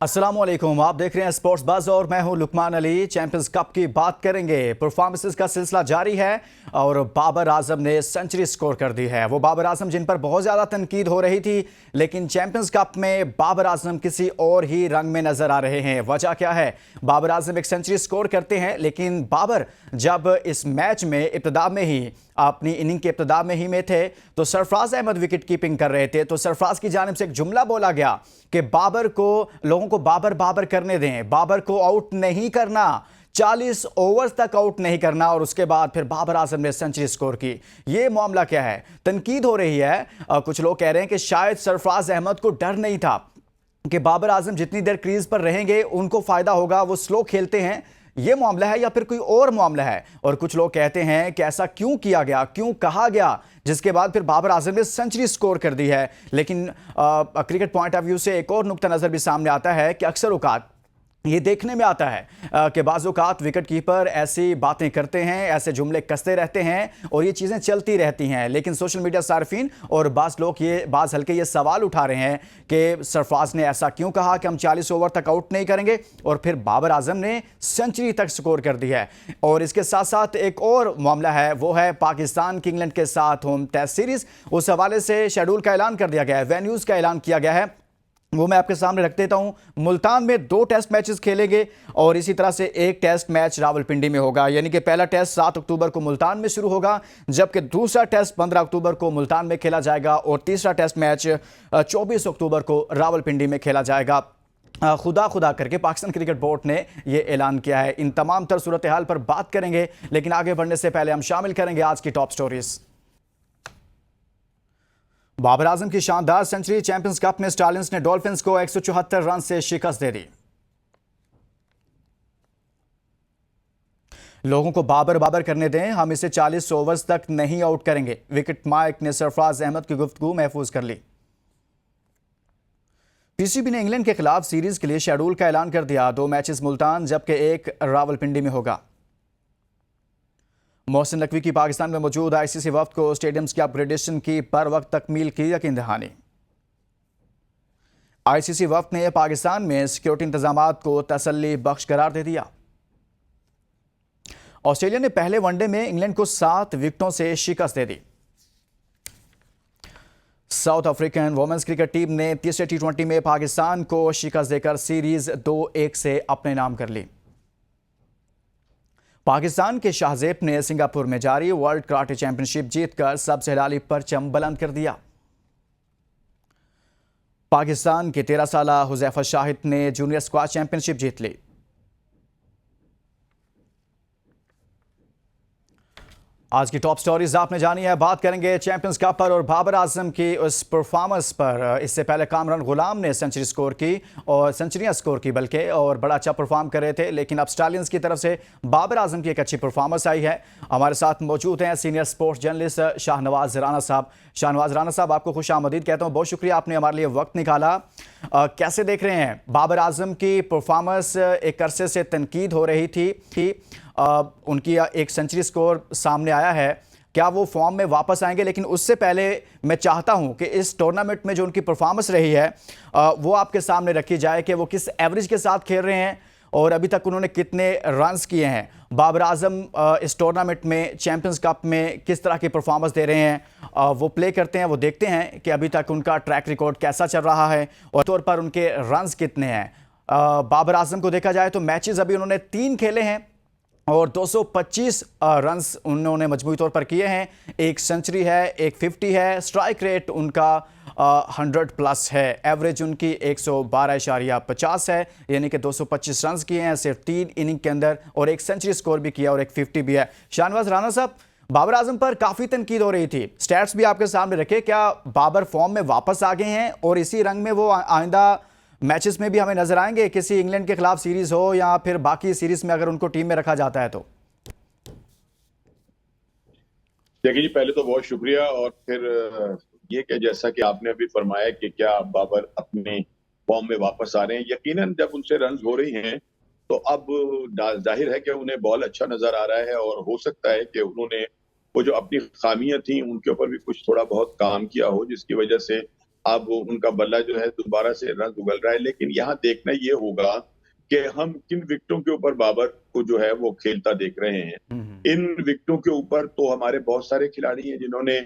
अस्सलामुअलैकुम, आप देख रहे हैं स्पोर्ट्स बज़ और मैं हूं लुकमान अली। चैंपियंस कप की बात करेंगे। परफॉर्मेंसेस का सिलसिला जारी है और बाबर आजम ने सेंचुरी स्कोर कर दी है। वो बाबर आजम जिन पर बहुत ज़्यादा तनकीद हो रही थी, लेकिन चैंपियंस कप में बाबर आजम किसी और ही रंग में नजर आ रहे हैं। वजह क्या है? बाबर आजम एक सेंचुरी स्कोर करते हैं, लेकिन बाबर जब इस मैच में इब्तिदा में ही अपनी इनिंग के इब्तिदा में ही में थे तो सरफराज अहमद विकेट कीपिंग कर रहे थे। तो सरफराज की जानिब से एक जुमला बोला गया कि बाबर को, लोगों को बाबर बाबर करने दें, बाबर को आउट नहीं करना, 40 ओवर्स तक आउट नहीं करना। और उसके बाद फिर बाबर आजम ने सेंचुरी स्कोर की। यह मामला क्या है? तनकीद हो रही है। कुछ लोग कह रहे हैं कि शायद सरफराज अहमद को डर नहीं था कि बाबर आजम जितनी देर क्रीज पर रहेंगे उनको फायदा होगा, वो स्लो खेलते हैं। यह मामला है या फिर कोई और मामला है? और कुछ लोग कहते हैं कि ऐसा क्यों किया गया, क्यों कहा गया, जिसके बाद फिर बाबर आजम ने सेंचुरी स्कोर कर दी है। लेकिन क्रिकेट पॉइंट ऑफ व्यू से एक और नुक्ता नजर भी सामने आता है कि अक्सर औकात ये देखने में आता है कि बाज़ औक़ात विकेट कीपर ऐसी बातें करते हैं, ऐसे जुमले कसते रहते हैं और ये चीज़ें चलती रहती हैं। लेकिन सोशल मीडिया सार्फिन और बाज़ लोग बाज़ हल्के ये सवाल उठा रहे हैं कि सरफराज ने ऐसा क्यों कहा कि हम 40 ओवर तक आउट नहीं करेंगे, और फिर बाबर आजम ने सेंचुरी तक स्कोर कर दी है। और इसके साथ साथ एक और मामला है, वो है पाकिस्तान की इंग्लैंड के साथ होम टेस्ट सीरीज़। उस हवाले से शेड्यूल का ऐलान कर दिया गया है, वेन्यूज़ का ऐलान किया गया है, वो मैं आपके सामने रख देता हूं। मुल्तान में 2 टेस्ट मैचेस खेलेंगे और इसी तरह से एक टेस्ट मैच रावलपिंडी में होगा। यानी कि पहला टेस्ट 7 अक्टूबर को मुल्तान में शुरू होगा, जबकि दूसरा टेस्ट 15 अक्टूबर को मुल्तान में खेला जाएगा और तीसरा टेस्ट मैच 24 अक्टूबर को रावलपिंडी में खेला जाएगा। खुदा करके पाकिस्तान क्रिकेट बोर्ड ने यह ऐलान किया है। इन तमाम तर सूरत हाल पर बात करेंगे, लेकिन आगे बढ़ने से पहले हम शामिल करेंगे आज की टॉप स्टोरीज। बाबर आजम की शानदार सेंचुरी। चैंपियंस कप में स्टालियंस ने डॉल्फिन्स को 174 रन से शिकस्त दे दी। लोगों को बाबर बाबर करने दें, हम इसे 40 ओवर्स तक नहीं आउट करेंगे, विकेट माइक ने सरफराज अहमद की गुफ्तगू महफूज कर ली। पीसीबी ने इंग्लैंड के खिलाफ सीरीज के लिए शेड्यूल का ऐलान कर दिया। 2 मैचेस मुल्तान जबकि 1 रावलपिंडी में होगा। मोहसिन नकवी की पाकिस्तान में मौजूद आईसीसी वफ्द को स्टेडियम्स की अपग्रेडेशन की पर वक्त तकमील की यकीन दहानी। आईसीसी वफ्द ने पाकिस्तान में सिक्योरिटी इंतजामात को तसल्ली बख्श करार दे दिया। ऑस्ट्रेलिया ने पहले वनडे में इंग्लैंड को 7 विकेटों से शिकस्त दे दी। South African women's cricket team ने तीसरे T20 में पाकिस्तान को शिकस्त देकर सीरीज 2-1 से अपने नाम कर ली। पाकिस्तान के शाहजेब ने सिंगापुर में जारी वर्ल्ड कराटे चैंपियनशिप जीतकर सबसे हिलाली परचम बुलंद कर दिया। पाकिस्तान के 13 साला हुज़ैफा शाहिद ने जूनियर स्क्वाश चैंपियनशिप जीत ली। आज की टॉप स्टोरीज आपने जानी है। बात करेंगे चैंपियंस कप पर और बाबर आजम की उस परफॉर्मेंस पर। इससे पहले कामरान गुलाम ने सेंचुरी स्कोर की और सेंचुरियां स्कोर की बल्कि, और बड़ा अच्छा परफॉर्म कर रहे थे। लेकिन अब स्टालियंस की तरफ से बाबर आजम की एक अच्छी परफॉर्मेंस आई है। हमारे साथ मौजूद हैं senior sports journalist Shahnawaz Rana साहब। शाहनवाज राना साहब, आपको खुश आमदीद कहता हूँ, बहुत शुक्रिया आपने हमारे लिए वक्त निकाला। कैसे देख रहे हैं बाबर आजम की परफॉर्मेंस? एक अरसे से तनकीद हो रही थी उनकी एक सेंचुरी स्कोर सामने आया है, क्या वो फॉर्म में वापस आएंगे? लेकिन उससे पहले मैं चाहता हूं कि इस टूर्नामेंट में जो उनकी परफॉर्मेंस रही है वो आपके सामने रखी जाए कि वो किस एवरेज के साथ खेल रहे हैं और अभी तक उन्होंने कितने रन्स किए हैं। बाबर आजम इस टूर्नामेंट में, चैंपियंस कप में किस तरह की परफॉर्मेंस दे रहे हैं, वो प्ले करते हैं, वो देखते हैं कि अभी तक उनका ट्रैक रिकॉर्ड कैसा चल रहा है और तौर पर उनके रन्स कितने हैं। बाबर आजम को देखा जाए तो मैचेस अभी उन्होंने 3 खेले हैं और 225 रन्स उन्होंने मजमूई तौर पर किए हैं। एक सेंचुरी है, एक 50 है, स्ट्राइक रेट उनका 100 प्लस है, एवरेज उनकी 112.50 है, यानी कि 225 रन्स किए हैं सिर्फ 3 इनिंग के अंदर, और एक सेंचुरी स्कोर भी किया और एक 50 भी है। शाहनवाज राना साहब, बाबर आजम पर काफ़ी तनकीद हो रही थी, स्टैट्स भी आपके सामने रखे, क्या बाबर फॉर्म में वापस आ गए हैं और इसी रंग में वो आइंदा मैचेस में भी हमें नजर आएंगे, किसी इंग्लैंड के खिलाफ सीरीज हो या फिर बाकी सीरीज में अगर उनको टीम में रखा जाता है तो? देखिए जी, पहले तो बहुत शुक्रिया। और फिर ये कि जैसा कि आपने अभी फरमाया कि क्या बाबर अपने फॉर्म में वापस आ रहे हैं, यकीनन जब उनसे रन हो रही हैं तो अब जाहिर है कि उन्हें बॉल अच्छा नजर आ रहा है और हो सकता है कि उन्होंने वो जो अपनी खामियां थी उनके ऊपर भी कुछ थोड़ा बहुत काम किया हो, जिसकी वजह से अब उनका बल्ला जो है दोबारा से रन उगल रहा है, लेकिन यहाँ देखना ये होगा कि हम किन विकेटों के ऊपर बाबर को जो है वो खेलता देख रहे हैं। इन विकेटों के ऊपर तो हमारे बहुत सारे खिलाड़ी हैं जिन्होंने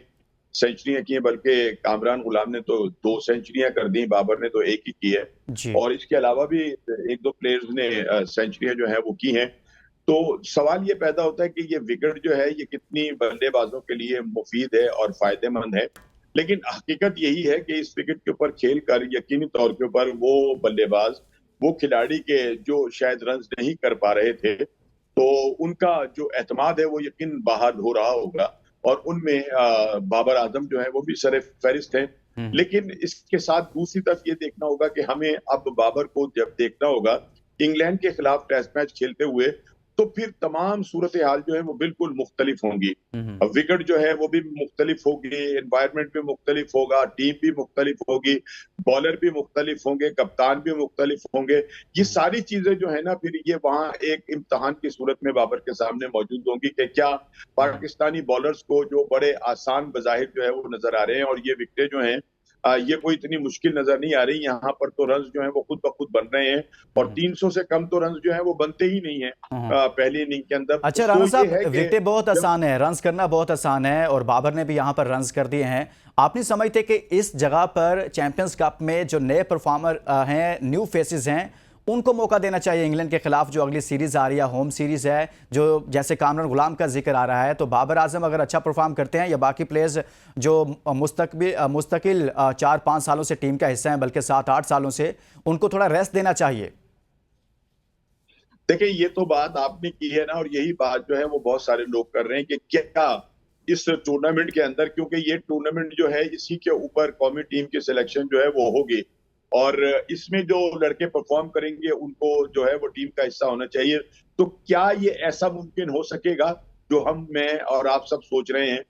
सेंचुरियां की हैं, बल्कि कामरान गुलाम ने तो 2 सेंचुरियां कर दी, बाबर ने तो एक ही की है। जी। और इसके अलावा भी एक दो प्लेयर्स ने सेंचुरियां जो है वो की हैं। तो सवाल ये पैदा होता है कि ये विकेट जो है ये कितनी बल्लेबाजों के लिए मुफीद है और फायदेमंद है। लेकिन हकीकत यही है कि इस विकेट के ऊपर खेल कर यकीनी तौर के ऊपर वो बल्लेबाज, वो खिलाड़ी के जो शायद रन नहीं कर पा रहे थे, तो उनका जो एतमाद है वो यकीन बहाल हो रहा होगा। और उनमें बाबर आजम जो है वो भी सरे फहरिस्त है। लेकिन इसके साथ दूसरी तरफ ये देखना होगा कि हमें अब बाबर को जब देखना होगा इंग्लैंड के खिलाफ टेस्ट मैच खेलते हुए, तो फिर तमाम सूरत हाल जो है वो बिल्कुल मुख्तलिफ होंगी। अब विकेट जो है वो भी मुख्तलिफ होगी, एनवायरमेंट भी मुख्तलिफ होगा, टीम भी मुख्तलिफ होगी, बॉलर भी मुख्तलिफ होंगे, कप्तान भी मुख्तलिफ होंगे। ये सारी चीजें जो है ना, फिर ये वहां एक इम्तहान की सूरत में बाबर के सामने मौजूद होंगी कि क्या पाकिस्तानी बॉलर्स को जो बड़े आसान बजाहिर जो है वो नजर आ रहे हैं, और ये विकेटें जो हैं ये कोई इतनी मुश्किल नजर नहीं आ रही। यहाँ पर तो रन जो है वो खुद ब खुद बन रहे हैं, और 300 से कम तो रन जो है वो बनते ही नहीं है पहली इनिंग के अंदर। अच्छा तो राणा ये साहब, है कि विकेटें बहुत आसान है, रन्स करना बहुत आसान है, और बाबर ने भी यहाँ पर रन्स कर दिए हैं। आप नहीं समझते कि इस जगह पर चैंपियंस कप में जो नए परफॉर्मर हैं, न्यू फेसेस हैं, उनको मौका देना चाहिए इंग्लैंड के खिलाफ जो अगली सीरीज आ रही है, होम सीरीज है, जो जैसे कामरान गुलाम का जिक्र आ रहा है, तो बाबर आजम अगर अच्छा परफॉर्म करते हैं, या बाकी प्लेयर्स जो मुस्तकिल 4-5 सालों से टीम का हिस्सा हैं, बल्कि 7-8 सालों से, उनको थोड़ा रेस्ट देना चाहिए। देखिए, ये तो बात आपने की है ना, और यही बात जो है वो बहुत सारे लोग कर रहे हैं कि क्या इस टूर्नामेंट के अंदर, क्योंकि ये टूर्नामेंट जो है इसी के ऊपर कौमी टीम की सिलेक्शन जो है वो होगी, और इसमें जो लड़के परफॉर्म करेंगे उनको जो है वो टीम का हिस्सा होना चाहिए। तो क्या ये ऐसा मुमकिन हो सकेगा जो मैं और आप सब सोच रहे हैं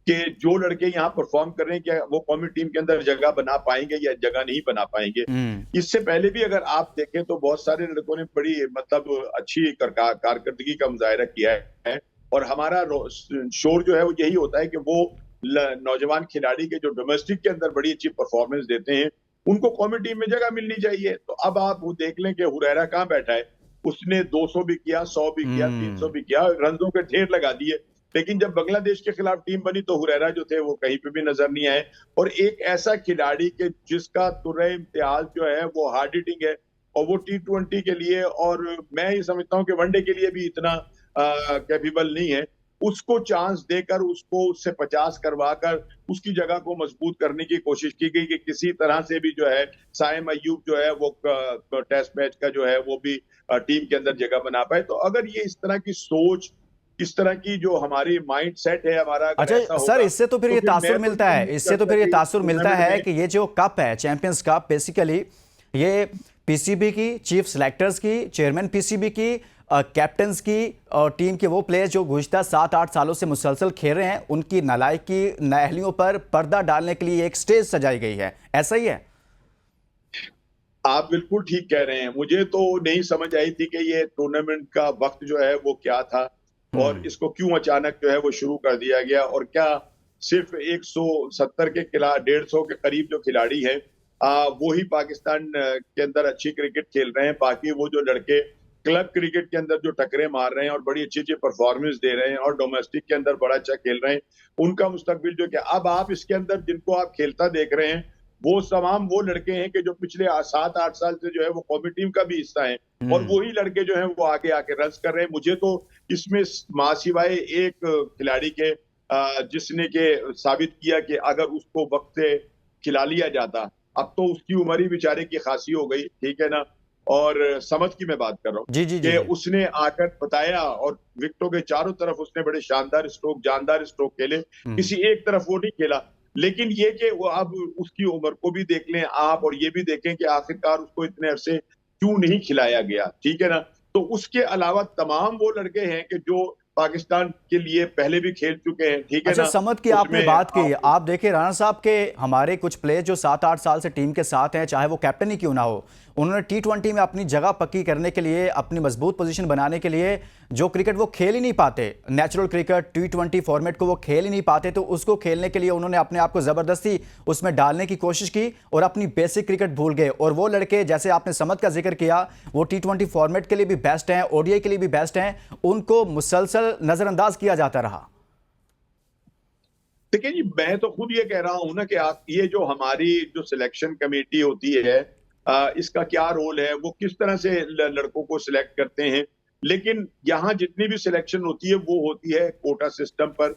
कि जो लड़के यहाँ परफॉर्म कर रहे हैं क्या वो कौमी टीम के अंदर जगह बना पाएंगे या जगह नहीं बना पाएंगे? इससे पहले भी अगर आप देखें तो बहुत सारे लड़कों ने बड़ी मतलब अच्छी कारकर्दगी का मुजाहिरा किया है, और हमारा शोर जो है वो यही होता है कि वो नौजवान खिलाड़ी के जो डोमेस्टिक के अंदर बड़ी अच्छी परफॉर्मेंस देते हैं उनको कौमी टीम में जगह मिलनी चाहिए। तो अब आप वो देख लें कि हुरैरा कहाँ बैठा है, उसने 200 भी किया, 100 भी किया, 300 भी किया, रनों के ढेर लगा दिए, लेकिन जब बांग्लादेश के खिलाफ टीम बनी तो हुरैरा जो थे वो कहीं पे भी नजर नहीं आए। और एक ऐसा खिलाड़ी के जिसका तुर्रे इम्तियाज जो है वो हार्ड हिटिंग है, और वो T20 के लिए, और मैं ये समझता हूँ कि वनडे के लिए भी इतना कैपेबल नहीं है, उसको चांस देकर उसको उससे 50 करवाकर उसकी जगह को मजबूत करने की कोशिश की गई कि किसी तरह से भी जो है साइम अय्यूब जो है वो टेस्ट मैच का जो है वो भी टीम के अंदर जगह बना पाए। तो अगर ये इस तरह की सोच, इस तरह की जो हमारी माइंड सेट है हमारा, अच्छा सर, इससे तो फिर ये तासुर मिलता है, इससे तो फिर ये तासुर मिलता है कि ये जो कप है, चैंपियंस कप, बेसिकली ये पीसीबी की, चीफ सिलेक्टर्स की, चेयरमैन पीसीबी की, कैप्टन्स की, और टीम के वो प्लेयर्स जो गुज़िश्ता 7-8 सालों से मुसलसल खेल रहे हैं, उनकी नालायकी, नाअहलियों पर पर्दा डालने के लिए एक स्टेज सजाई गई है, ऐसा ही है? आप बिल्कुल ठीक कह रहे हैं। मुझे तो नहीं समझ आई थी कि ये टूर्नामेंट का वक्त जो है वो क्या था, और इसको क्यों अचानक जो है वो शुरू कर दिया गया, और क्या सिर्फ 170 के खिलाफ 150 के करीब जो खिलाड़ी हैं वो ही पाकिस्तान के अंदर अच्छी क्रिकेट खेल रहे हैं, बाकी वो जो लड़के क्लब क्रिकेट के अंदर जो टकरे मार रहे हैं और बड़ी अच्छी अच्छी परफॉर्मेंस दे रहे हैं और डोमेस्टिक के अंदर बड़ा अच्छा खेल रहे हैं, उनका मुस्तकबिल जो क्या? अब आप इसके अंदर जिनको आप खेलता देख रहे हैं वो तमाम वो लड़के हैं कि जो पिछले 7-8 साल से जो है वो कौमी टीम का भी हिस्सा है, और वही लड़के जो है वो आगे आके रन कर रहे हैं। मुझे तो इसमें मां सिवाय एक खिलाड़ी के जिसने के साबित किया कि अगर उसको वक्त से खिला लिया जाता, अब तो उसकी उम्र ही बेचारे की खासी हो गई, ठीक है ना, और समझ की मैं बात कर रहा हूँ जी जी जी कि उसने आकर बताया, और विकेटों के चारों तरफ उसने बड़े शानदार स्ट्रोक, जानदार स्ट्रोक खेले, किसी एक तरफ वो नहीं खेला। लेकिन ये कि वो अब उसकी उम्र को भी देख लें आप, और ये भी देखें कि आखिरकार उसको इतने अरसे क्यों नहीं खिलाया गया, ठीक है ना। तो उसके अलावा तमाम वो लड़के हैं कि जो पाकिस्तान के लिए पहले भी खेल चुके हैं, ठीक है अच्छा ना। समद की आपने उसमें बात की, आप देखिए राणा साहब के हमारे कुछ प्लेयर जो 7-8 साल से टीम के साथ हैं, चाहे वो कैप्टन ही क्यों ना हो, उन्होंने टी20 में अपनी जगह पक्की करने के लिए, अपनी मजबूत पोजीशन बनाने के लिए जो क्रिकेट वो खेल ही नहीं पाते, नेचुरल क्रिकेट टी20 फॉर्मेट को वो खेल ही नहीं पाते, तो उसको खेलने के लिए उन्होंने अपने आप को जबरदस्ती उसमें डालने की कोशिश की और अपनी बेसिक क्रिकेट भूल गए। और वो लड़के, जैसे आपने समद का जिक्र किया, वो टी20 फॉर्मेट के लिए भी बेस्ट हैं, ओडीआई के लिए भी बेस्ट हैं, उनको मुसलसल नजरअंदाज किया जाता रहा। देखिए जी, मैं तो खुद ये कह रहा हूं ना कि ये जो हमारी जो सिलेक्शन कमेटी होती है, इसका क्या रोल है, वो किस तरह से लड़कों को सिलेक्ट करते हैं। लेकिन यहाँ जितनी भी सिलेक्शन होती है वो होती है कोटा सिस्टम पर,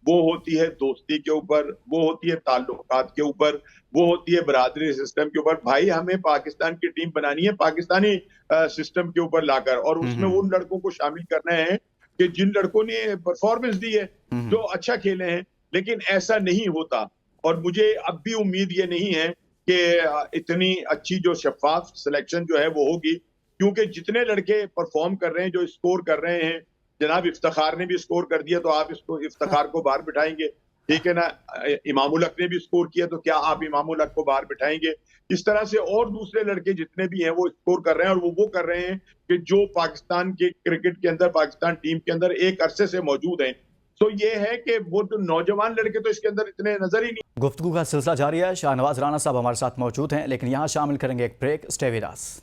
वो होती है दोस्ती के ऊपर, वो होती है ताल्लुकात के ऊपर, वो होती है बरादरी सिस्टम के ऊपर। भाई हमें पाकिस्तान की टीम बनानी है पाकिस्तानी सिस्टम के ऊपर लाकर, और उसमें उन लड़कों को शामिल करना है कि जिन लड़कों ने परफॉर्मेंस दी है, जो अच्छा खेले हैं। लेकिन ऐसा नहीं होता, और मुझे अब भी उम्मीद ये नहीं है कि इतनी अच्छी जो शफाफ सिलेक्शन जो है वो होगी, क्योंकि जितने लड़के परफॉर्म कर रहे हैं, जो स्कोर कर रहे हैं, जनाब इफ्तिखार ने भी स्कोर कर दिया तो आप इसको इफ्तिखार को बाहर बिठाएंगे, ठीक है ना। इमामुल हक ने भी स्कोर किया तो क्या आप इमामुल हक को बाहर बिठाएंगे। इस तरह से और दूसरे लड़के जितने भी हैं वो स्कोर कर रहे हैं, और वो कर रहे हैं कि जो पाकिस्तान के क्रिकेट के अंदर, पाकिस्तान टीम के अंदर एक अरसे से मौजूद हैं। तो ये है कि वो तो नौजवान लड़के तो इसके अंदर इतने नजर ही नहीं। गुफ्तगू का सिलसिला जारी है। शाहनवाज राणा साहब हमारे साथ मौजूद हैं, लेकिन यहाँ शामिल करेंगे एक ब्रेक। Stay with us.